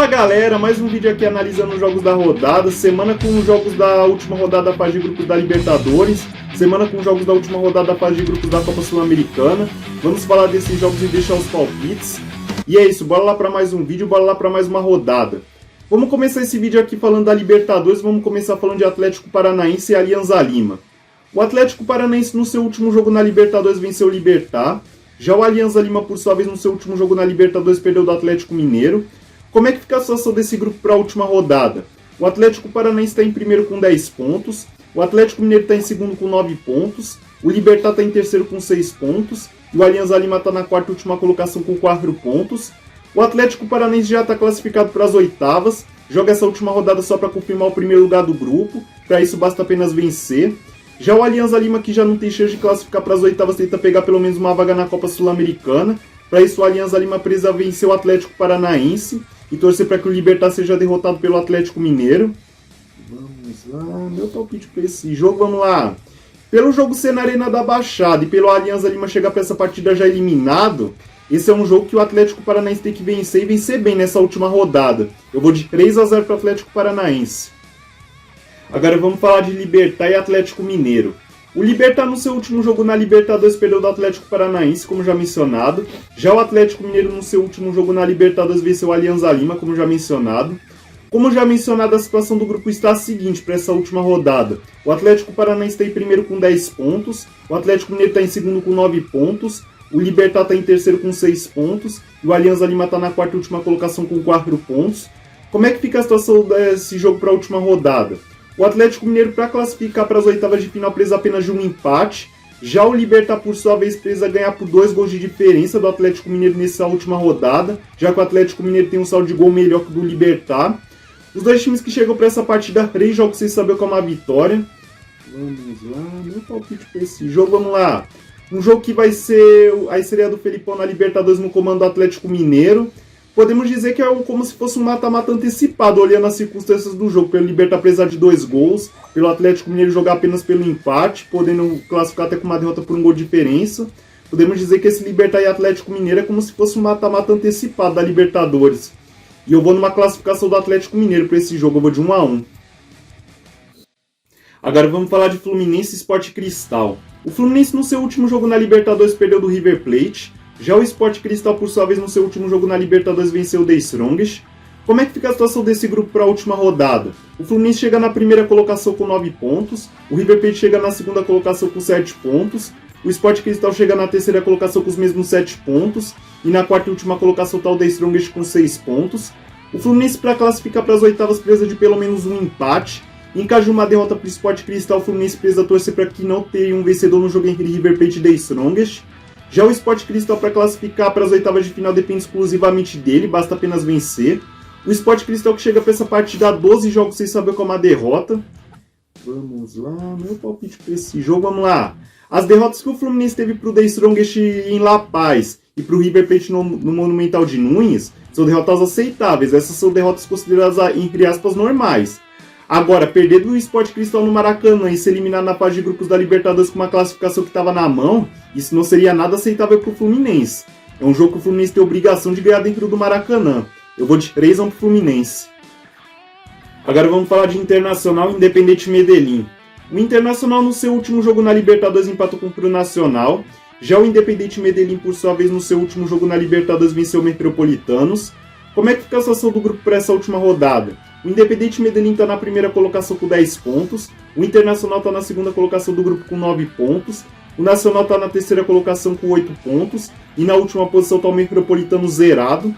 Fala galera, mais um vídeo aqui analisando os jogos da rodada, semana com os jogos da última rodada da fase de grupos da Libertadores, semana com os jogos da última rodada da fase de grupos da Copa Sul-Americana. Vamos falar desses jogos e deixar os palpites. E é isso, bora lá para mais um vídeo, bora lá para mais uma rodada. Vamos começar esse vídeo aqui falando da Libertadores, vamos começar falando de Atlético Paranaense e Alianza Lima. O Atlético Paranaense no seu último jogo na Libertadores venceu o Libertad. Já o Alianza Lima, por sua vez, no seu último jogo na Libertadores perdeu do Atlético Mineiro. Como é que fica a situação desse grupo para a última rodada? O Atlético Paranaense está em primeiro com 10 pontos, o Atlético Mineiro está em segundo com 9 pontos, o Libertad está em terceiro com 6 pontos, e o Alianza Lima está na quarta e última colocação com 4 pontos. O Atlético Paranaense já está classificado para as oitavas, joga essa última rodada só para confirmar o primeiro lugar do grupo, para isso basta apenas vencer. Já o Alianza Lima, que já não tem chance de classificar para as oitavas, tenta pegar pelo menos uma vaga na Copa Sul-Americana. Para isso o Alianza Lima precisa vencer o Atlético Paranaense e torcer para que o Libertad seja derrotado pelo Atlético Mineiro. Vamos lá, meu palpite para esse jogo, vamos lá. Pelo jogo ser na Arena da Baixada e pelo Alianza Lima chegar para essa partida já eliminado, esse é um jogo que o Atlético Paranaense tem que vencer e vencer bem nessa última rodada. Eu vou de 3-0 para o Atlético Paranaense. Agora vamos falar de Libertad e Atlético Mineiro. O Libertad no seu último jogo na Libertadores perdeu do Atlético Paranaense, como já mencionado. Já o Atlético Mineiro no seu último jogo na Libertadores venceu o Alianza Lima, como já mencionado. Como já mencionado, a situação do grupo está a seguinte para essa última rodada. O Atlético Paranaense está em primeiro com 10 pontos, o Atlético Mineiro está em segundo com 9 pontos, o Libertad está em terceiro com 6 pontos e o Alianza Lima está na quarta e última colocação com 4 pontos. Como é que fica a situação desse jogo para a última rodada? O Atlético Mineiro, para classificar para as oitavas de final, precisa apenas de um empate. Já o Libertad, por sua vez, precisa ganhar por 2 gols de diferença do Atlético Mineiro nessa última rodada, já que o Atlético Mineiro tem um saldo de gol melhor que o do Libertad. Os dois times que chegam para essa partida, 3 jogos sem saber qual é uma vitória. Vamos lá, meu palpite para esse jogo, vamos lá. Um jogo que vai ser a estreia do Felipão na Libertadores no comando do Atlético Mineiro. Podemos dizer que é como se fosse um mata-mata antecipado, olhando as circunstâncias do jogo. Pelo Libertad precisar de 2 gols, pelo Atlético Mineiro jogar apenas pelo empate, podendo classificar até com uma derrota por 1 gol de diferença. Podemos dizer que esse Libertad e Atlético Mineiro é como se fosse um mata-mata antecipado da Libertadores. E eu vou numa classificação do Atlético Mineiro para esse jogo, eu vou de 1-1. Agora vamos falar de Fluminense e Sport Cristal. O Fluminense no seu último jogo na Libertadores perdeu do River Plate. Já o Sport Cristal, por sua vez, no seu último jogo na Libertadores, venceu o The Strongest. Como é que fica a situação desse grupo para a última rodada? O Fluminense chega na primeira colocação com 9 pontos, o River Plate chega na segunda colocação com 7 pontos, o Sport Cristal chega na terceira colocação com os mesmos 7 pontos, e na quarta e última colocação está o The Strongest com 6 pontos. O Fluminense, para classificar para as oitavas, precisa de pelo menos um empate. Em caso de uma derrota para o Sport Cristal, o Fluminense precisa torcer para que não tenha um vencedor no jogo entre River Plate e The Strongest. Já o Sport Cristal, para classificar para as oitavas de final, depende exclusivamente dele, basta apenas vencer. O Sport Cristal que chega para essa partida a 12 jogos sem saber como a derrota. Vamos lá, meu palpite para esse jogo, vamos lá. As derrotas que o Fluminense teve para o The Strongest em La Paz e para o River Plate no Monumental de Núñez são derrotas aceitáveis. Essas são derrotas consideradas, entre aspas, normais. Agora, perder do Sport Cristal no Maracanã e ser eliminado na fase de grupos da Libertadores com uma classificação que estava na mão, isso não seria nada aceitável para o Fluminense. É um jogo que o Fluminense tem a obrigação de ganhar dentro do Maracanã. Eu vou de 3-1 para o Fluminense. Agora vamos falar de Internacional e Independiente Medellín. O Internacional no seu último jogo na Libertadores empatou contra o Nacional. Já o Independiente Medellín, por sua vez, no seu último jogo na Libertadores venceu o Metropolitanos. Como é que fica a situação do grupo para essa última rodada? O Independiente Medellín está na primeira colocação com 10 pontos, o Internacional está na segunda colocação do grupo com 9 pontos, o Nacional está na terceira colocação com 8 pontos, e na última posição está o Metropolitano zerado.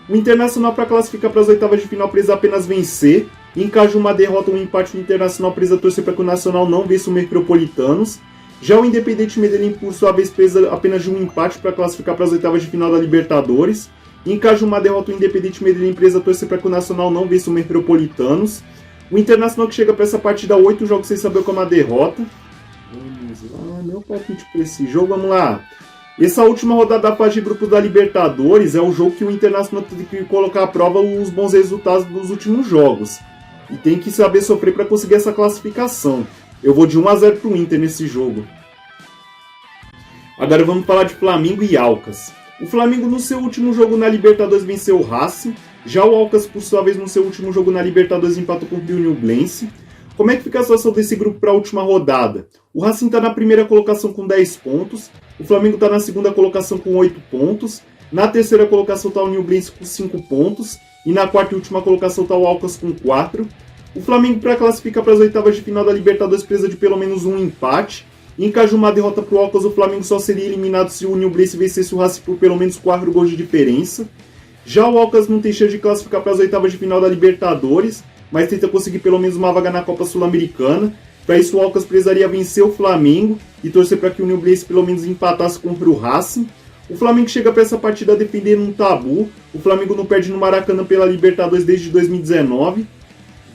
O Internacional, para classificar para as oitavas de final, precisa apenas vencer, e em caso de uma derrota ou um empate, o Internacional precisa torcer para que o Nacional não vença o Metropolitanos. Já o Independiente Medellín, por sua vez, precisa apenas de um empate para classificar para as oitavas de final da Libertadores. Em caso de uma derrota, o Independiente Medellín precisa torcer para que o Nacional não vença o Metropolitanos. O Internacional que chega para essa partida 8 jogos sem saber como a derrota. Vamos lá, meu palpite para esse jogo, vamos lá. Essa última rodada da fase de grupos da Libertadores é o jogo que o Internacional tem que colocar à prova os bons resultados dos últimos jogos. E tem que saber sofrer para conseguir essa classificação. Eu vou de 1-0 para o Inter nesse jogo. Agora vamos falar de Flamengo e Alcas. O Flamengo no seu último jogo na Libertadores venceu o Racing. Já o Alcas, por sua vez, no seu último jogo na Libertadores, empatou com o Nublense. Como é que fica a situação desse grupo para a última rodada? O Racing está na primeira colocação com 10 pontos, o Flamengo está na segunda colocação com 8 pontos, na terceira colocação está o Nublense com 5 pontos, e na quarta e última colocação está o Alcas com 4. O Flamengo, para classificar para as oitavas de final da Libertadores, precisa de pelo menos um empate. Em caso de uma derrota para o Alcas, o Flamengo só seria eliminado se o Nublense vencesse o Racing por pelo menos 4 gols de diferença. Já o Alcas não tem chance de classificar para as oitavas de final da Libertadores, mas tenta conseguir pelo menos uma vaga na Copa Sul-Americana. Para isso, o Alcas precisaria vencer o Flamengo e torcer para que o Nublense pelo menos empatasse contra o Racing. O Flamengo chega para essa partida defendendo um tabu. O Flamengo não perde no Maracanã pela Libertadores desde 2019.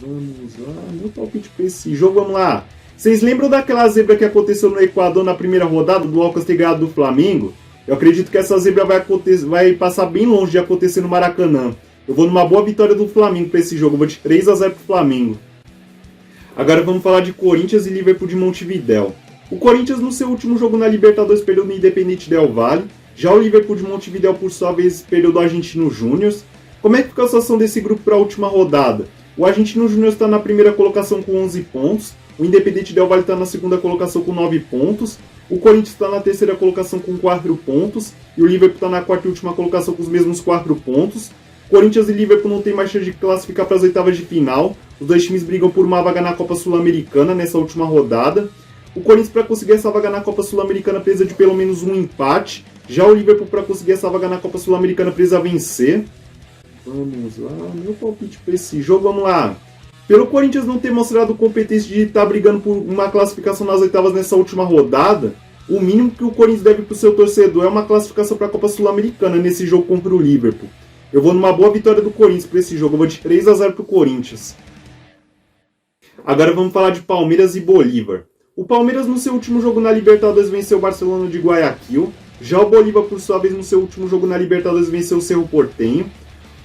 Vamos lá, meu palpite para esse jogo, vamos lá. Vocês lembram daquela zebra que aconteceu no Equador na primeira rodada, do Alcas ter ganhado do Flamengo? Eu acredito que essa zebra vai passar bem longe de acontecer no Maracanã. Eu vou numa boa vitória do Flamengo para esse jogo, eu vou de 3-0 pro Flamengo. Agora vamos falar de Corinthians e Liverpool de Montevidéu. O Corinthians no seu último jogo na Libertadores perdeu no Independente Del Valle. Já o Liverpool de Montevidéu, por sua vez, perdeu do Argentino Júnior. Como é que fica a situação desse grupo para a última rodada? O Argentino Júnior está na primeira colocação com 11 pontos, o Independente Del Valle está na segunda colocação com 9 pontos, o Corinthians está na terceira colocação com 4 pontos e o Liverpool está na quarta e última colocação com os mesmos 4 pontos. Corinthians e Liverpool não tem mais chance de classificar para as oitavas de final. Os dois times brigam por uma vaga na Copa Sul-Americana nessa última rodada. O Corinthians, para conseguir essa vaga na Copa Sul-Americana, precisa de pelo menos um empate. Já o Liverpool, para conseguir essa vaga na Copa Sul-Americana, precisa vencer. Vamos lá, meu palpite para esse jogo, vamos lá. Pelo Corinthians não ter mostrado competência de estar brigando por uma classificação nas oitavas nessa última rodada, o mínimo que o Corinthians deve para o seu torcedor é uma classificação para a Copa Sul-Americana nesse jogo contra o Liverpool. Eu vou numa boa vitória do Corinthians para esse jogo, eu vou de 3-0 para o Corinthians. Agora vamos falar de Palmeiras e Bolívar. O Palmeiras no seu último jogo na Libertadores venceu o Barcelona de Guayaquil. Já o Bolívar, por sua vez, no seu último jogo na Libertadores venceu o Cerro Porteño.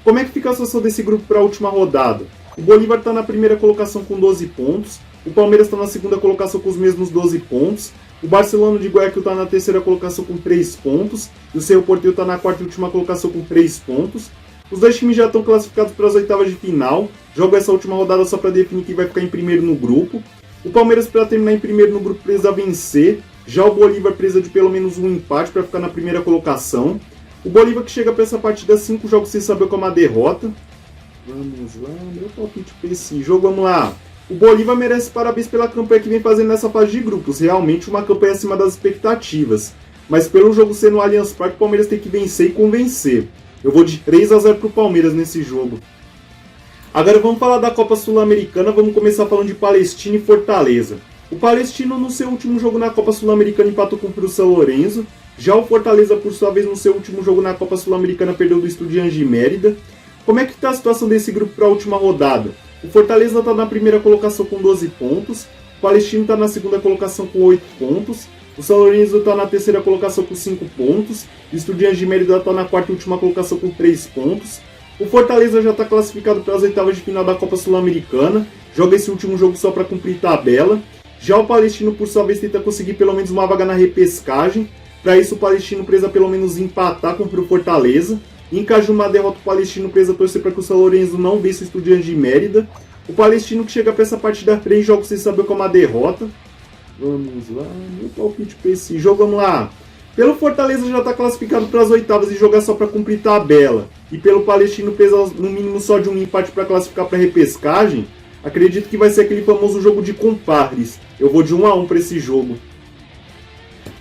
Como é que fica a situação desse grupo para a última rodada? O Bolívar está na primeira colocação com 12 pontos, o Palmeiras está na segunda colocação com os mesmos 12 pontos, o Barcelona de Guayaquil está na terceira colocação com 3 pontos, e o Cerro Porteño está na quarta e última colocação com 3 pontos. Os dois times já estão classificados para as oitavas de final, jogam essa última rodada só para definir quem vai ficar em primeiro no grupo. O Palmeiras, para terminar em primeiro no grupo, precisa vencer, já o Bolívar precisa de pelo menos um empate para ficar na primeira colocação. O Bolívar que chega para essa partida 5 jogos sem saber como a derrota. Vamos lá, meu palpite para esse jogo, vamos lá. O Bolívar merece parabéns pela campanha que vem fazendo nessa fase de grupos, realmente uma campanha acima das expectativas. Mas pelo jogo ser no Allianz Parque, o Palmeiras tem que vencer e convencer. Eu vou de 3-0 para o Palmeiras nesse jogo. Agora vamos falar da Copa Sul-Americana, vamos começar falando de Palestino e Fortaleza. O Palestino no seu último jogo na Copa Sul-Americana empatou com o São Lourenço. Já o Fortaleza, por sua vez, no seu último jogo na Copa Sul-Americana, perdeu do Estudiantes de Mérida. Como é que está a situação desse grupo para a última rodada? O Fortaleza está na primeira colocação com 12 pontos, o Palestino está na segunda colocação com 8 pontos, o São Lourenço está na terceira colocação com 5 pontos, o Estudiantes de Mérida está na quarta e última colocação com 3 pontos. O Fortaleza já está classificado para as oitavas de final da Copa Sul-Americana, joga esse último jogo só para cumprir tabela. Já o Palestino, por sua vez, tenta conseguir pelo menos uma vaga na repescagem. Para isso, o Palestino precisa pelo menos empatar contra o Fortaleza. Em caso de uma derrota, o Palestino precisa torcer para que o São Lourenço não vença o Estudiantes de Mérida. O Palestino que chega para essa partida 3 jogos sem saber como a derrota. Vamos lá, meu palpite para esse jogo, vamos lá. Pelo Fortaleza já está classificado para as oitavas e jogar só para cumprir tabela. E pelo Palestino precisa no mínimo só de um empate para classificar para a repescagem. Acredito que vai ser aquele famoso jogo de compadres. Eu vou de 1-1 para esse jogo.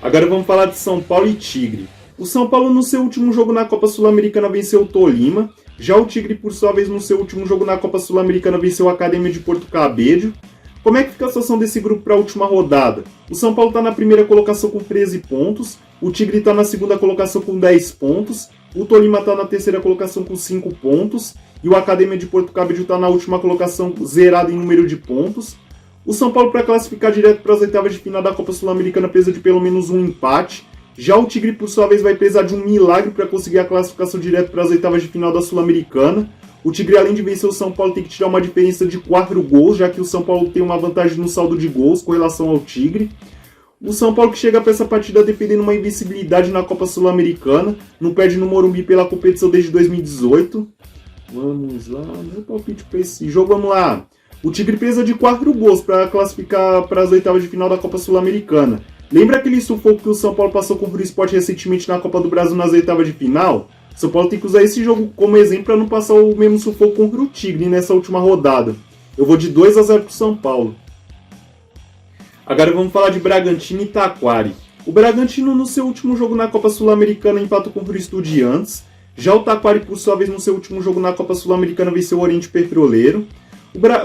Agora vamos falar de São Paulo e Tigre. O São Paulo no seu último jogo na Copa Sul-Americana venceu o Tolima. Já o Tigre, por sua vez, no seu último jogo na Copa Sul-Americana venceu a Academia de Porto Cabedelo. Como é que fica a situação desse grupo para a última rodada? O São Paulo está na primeira colocação com 13 pontos, o Tigre está na segunda colocação com 10 pontos, o Tolima está na terceira colocação com 5 pontos e o Academia de Porto Cabedelo está na última colocação zerada em número de pontos. O São Paulo, para classificar direto para as oitavas de final da Copa Sul-Americana, precisa de pelo menos um empate. Já o Tigre, por sua vez, vai precisar de um milagre para conseguir a classificação direto para as oitavas de final da Sul-Americana. O Tigre, além de vencer o São Paulo, tem que tirar uma diferença de 4 gols, já que o São Paulo tem uma vantagem no saldo de gols com relação ao Tigre. O São Paulo que chega para essa partida defendendo uma invencibilidade na Copa Sul-Americana, não perde no Morumbi pela competição desde 2018. Vamos lá, meu palpite para esse jogo, vamos lá. O Tigre precisa de 4 gols para classificar para as oitavas de final da Copa Sul-Americana. Lembra aquele sufoco que o São Paulo passou com o Free Sport recentemente na Copa do Brasil nas oitavas de final? O São Paulo tem que usar esse jogo como exemplo para não passar o mesmo sufoco contra o Tigre nessa última rodada. Eu vou de 2-0 para o São Paulo. Agora vamos falar de Bragantino e Taquari. O Bragantino no seu último jogo na Copa Sul-Americana empatou com o Estudiantes. Já o Taquari, por sua vez, no seu último jogo na Copa Sul-Americana venceu o Oriente Petroleiro.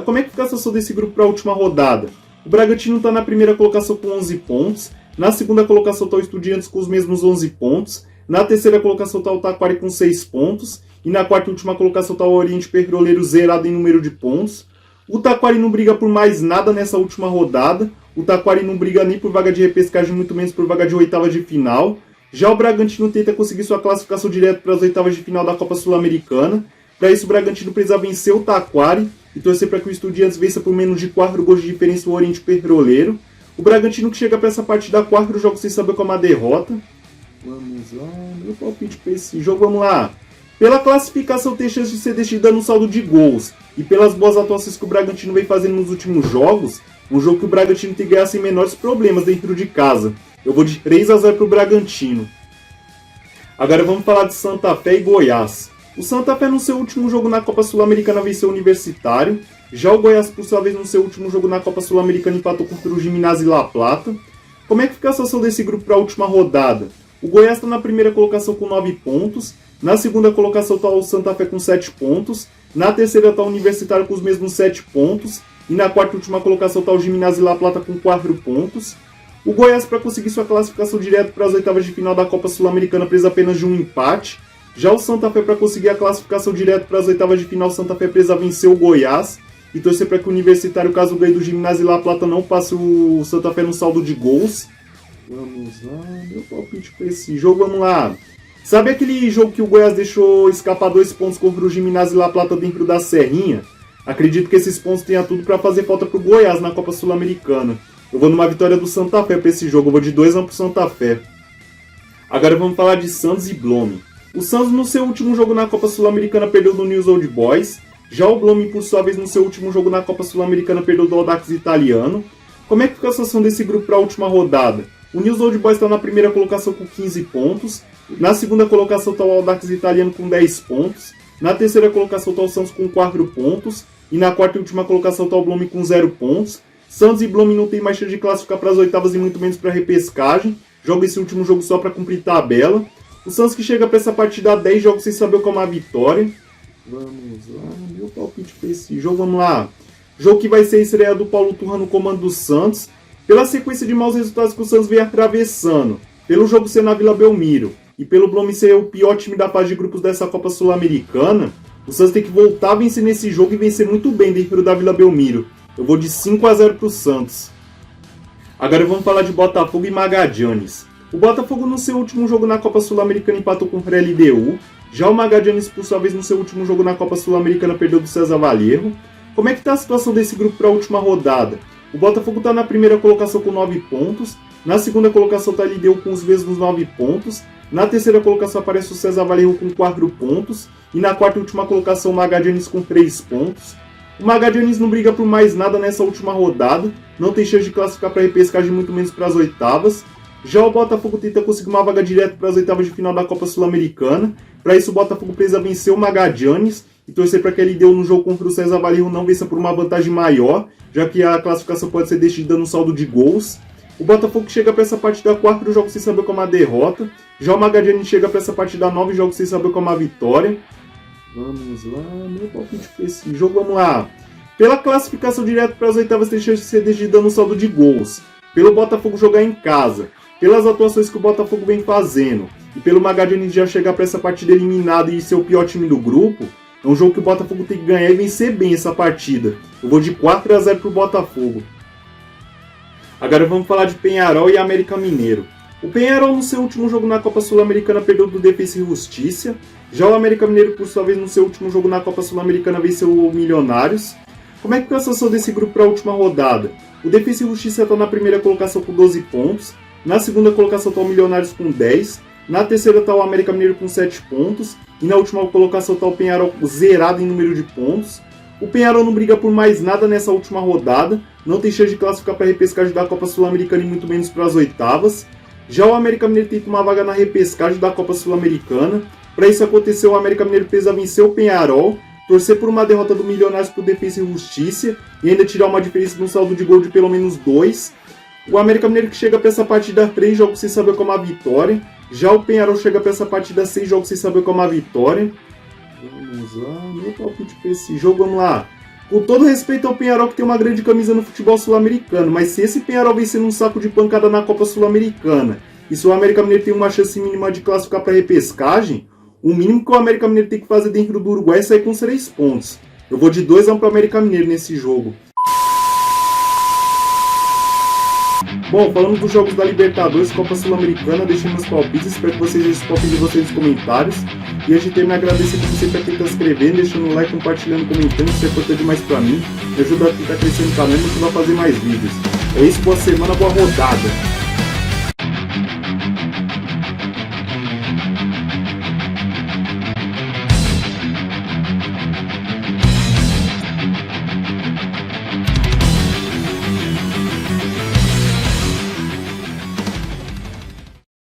Como é que fica a situação desse grupo para a última rodada? O Bragantino está na primeira colocação com 11 pontos. Na segunda colocação está o Estudiantes com os mesmos 11 pontos. Na terceira colocação está o Taquari com 6 pontos. E na quarta e última colocação está o Oriente Petroleiro zerado em número de pontos. O Taquari não briga por mais nada nessa última rodada. O Taquari não briga nem por vaga de repescagem, muito menos por vaga de oitava de final. Já o Bragantino tenta conseguir sua classificação direto para as oitavas de final da Copa Sul-Americana. Para isso, o Bragantino precisa vencer o Taquari e torcer para que o Estudiantes vença por menos de 4 gols de diferença o Oriente Petroleiro. O Bragantino que chega para essa partida 4 jogos sem saber como a derrota. Vamos lá, meu palpite para esse jogo, vamos lá. Pela classificação tem chance de ser decidida no saldo de gols. E pelas boas atuações que o Bragantino vem fazendo nos últimos jogos, um jogo que o Bragantino tem que ganhar sem menores problemas dentro de casa. Eu vou de 3-0 para o Bragantino. Agora vamos falar de Santa Fé e Goiás. O Santa Fé no seu último jogo na Copa Sul-Americana venceu o Universitário. Já o Goiás, por sua vez, no seu último jogo na Copa Sul-Americana empatou contra o Gimnasia e La Plata. Como é que fica a situação desse grupo para a última rodada? O Goiás está na primeira colocação com 9 pontos. Na segunda colocação está o Santa Fé com 7 pontos. Na terceira está o Universitário com os mesmos 7 pontos. E na quarta e última colocação está o Gimnasia e La Plata com 4 pontos. O Goiás, para conseguir sua classificação direto para as oitavas de final da Copa Sul-Americana, precisa apenas de um empate. Já o Santa Fé, para conseguir a classificação direto para as oitavas de final, o Santa Fé precisa vencer o Goiás e torcer para que o Universitário, caso ganhe do Gimnasia e La Plata, não passe o Santa Fé no saldo de gols. Vamos lá, meu palpite para esse jogo, vamos lá. Sabe aquele jogo que o Goiás deixou escapar 2 pontos contra o Gimnasia e La Plata dentro da Serrinha? Acredito que esses pontos tenham tudo para fazer falta para o Goiás na Copa Sul-Americana. Eu vou numa vitória do Santa Fé para esse jogo, eu vou de 2-1 pro Santa Fé. Agora vamos falar de Santos e Blooming. O Santos no seu último jogo na Copa Sul-Americana perdeu do News Old Boys. Já o Blooming, por sua vez, no seu último jogo na Copa Sul-Americana perdeu do Audax Italiano. Como é que fica a situação desse grupo para a última rodada? O News Old Boys está na primeira colocação com 15 pontos. Na segunda colocação está o Audax Italiano com 10 pontos. Na terceira colocação está o Santos com 4 pontos. E na quarta e última colocação está o Blooming com 0 pontos. Santos e Blooming não tem mais chance de classificar para as oitavas e muito menos para a repescagem. Joga esse último jogo só para cumprir tabela. O Santos que chega para essa partida a 10 jogos sem saber como é a vitória. Vamos lá, meu palpite para esse jogo, vamos lá. Jogo que vai ser a estreia do Paulo Turra no comando do Santos. Pela sequência de maus resultados que o Santos vem atravessando, pelo jogo ser na Vila Belmiro e pelo Blooming ser o pior time da fase de grupos dessa Copa Sul-Americana, o Santos tem que voltar a vencer nesse jogo e vencer muito bem dentro da Vila Belmiro. Eu vou de 5-0 para o Santos. Agora vamos falar de Botafogo e Magallanes. O Botafogo no seu último jogo na Copa Sul-Americana empatou com o LDU. Já o Magallanes, por sua vez, no seu último jogo na Copa Sul-Americana perdeu do César Vallejo. Como é que está a situação desse grupo para a última rodada? O Botafogo está na primeira colocação com 9 pontos. Na segunda colocação está a LDU com os mesmos 9 pontos. Na terceira colocação aparece o César Vallejo com 4 pontos. E na quarta e última colocação o Magallanes com 3 pontos. O Magallanes não briga por mais nada nessa última rodada. Não tem chance de classificar para a repescagem, muito menos para as oitavas. Já o Botafogo tenta conseguir uma vaga direta para as oitavas de final da Copa Sul-Americana. Para isso o Botafogo precisa vencer o Magallanes e torcer para que ele deu no jogo contra o César Vallejo não vença por uma vantagem maior, já que a classificação pode ser decidida no saldo de gols. O Botafogo chega para essa partida 4 jogos sem saber como a derrota. Já o Magallanes chega para essa partida 9 jogos sem saber como a vitória. Vamos lá, meu palpite para esse jogo, vamos lá. Pela classificação direta para as oitavas tem chance de ser decidida no saldo de gols. Pelo Botafogo jogar em casa, pelas atuações que o Botafogo vem fazendo e pelo Magallanes já chegar para essa partida eliminado e ser o pior time do grupo, é um jogo que o Botafogo tem que ganhar e vencer bem essa partida. Eu vou de 4-0 pro Botafogo. Agora vamos falar de Peñarol e América Mineiro. O Peñarol no seu último jogo na Copa Sul-Americana perdeu do Defensa e Justiça. Já o América Mineiro, por sua vez, no seu último jogo na Copa Sul-Americana venceu o Milionários. Como é que foi a situação desse grupo para a última rodada? O Defensa e Justiça está na primeira colocação com 12 pontos. Na segunda colocação está o Milionários com 10. Na terceira está o América Mineiro com 7 pontos. E na última colocação está o Peñarol zerado em número de pontos. O Peñarol não briga por mais nada nessa última rodada. Não tem chance de classificar para a repescagem da Copa Sul-Americana e muito menos para as oitavas. Já o América Mineiro tenta uma vaga na repescagem da Copa Sul-Americana. Para isso acontecer, o América Mineiro precisa vencer o Peñarol, torcer por uma derrota do Milionários por Defensa e Justiça e ainda tirar uma diferença de um saldo de gol de pelo menos 2. O América Mineiro que chega para essa partida 3 jogos sem saber como a vitória. Já o Peñarol chega para essa partida 6 jogos sem saber como a vitória. Vamos lá, meu palpite para esse jogo, vamos lá. Com todo respeito ao Peñarol que tem uma grande camisa no futebol sul-americano, mas se esse Peñarol vencer num saco de pancada na Copa Sul-Americana e se o América Mineiro tem uma chance mínima de classificar para a repescagem, o mínimo que o América Mineiro tem que fazer dentro do Uruguai é sair com 3 pontos. Eu vou de 2-1 para o América Mineiro nesse jogo. Bom, falando dos jogos da Libertadores, Copa Sul-Americana, deixem meus palpites, espero que vocês deixem os palpites de vocês nos comentários. E antes de terminar, agradecer por você estar aqui, se inscrevendo, deixando um like, compartilhando, comentando, isso é importante demais pra mim. Me ajuda a estar crescendo o canal e me ajuda a fazer mais vídeos. É isso, boa semana, boa rodada!